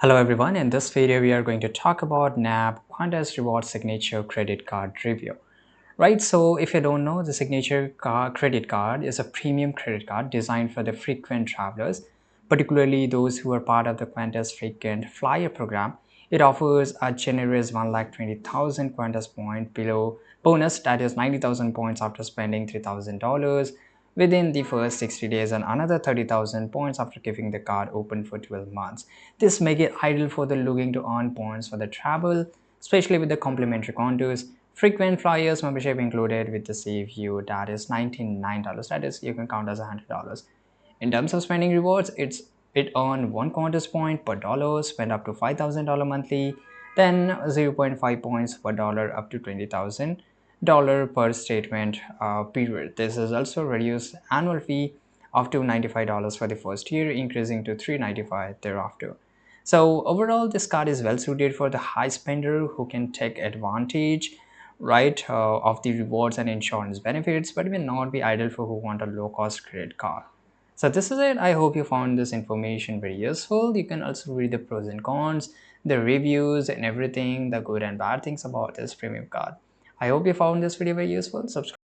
Hello everyone, in this video we are going to talk about NAB Qantas Reward Signature Credit Card Review. Right, so if you don't know, the credit card is a premium credit card designed for the frequent travelers, particularly those who are part of the Qantas Frequent Flyer program. It offers a generous 1,20,000 Qantas point below bonus, that is 90,000 points after spending $3,000 within the first 60 days and another 30,000 points after keeping the card open for 12 months. This makes it ideal for the looking to earn points for the travel, especially with the complimentary contours. Frequent flyers membership included with the save you, that is $99, that is you can count as $100. In terms of spending rewards, it earned 1 Qantas point per dollar spent up to $5,000 monthly, then 0 0.5 points per dollar up to $20,000 per statement period. This is also reduced annual fee of $295 for the first year, increasing to $395 thereafter. So overall, this card is well suited for the high spender who can take advantage, right, of the rewards and insurance benefits, but may not be ideal for who want a low-cost credit card. So this is it. I hope you found this information very useful. You can also read the pros and cons, the reviews and everything, the good and bad things about this premium card. I hope you found this video very useful. Subscribe.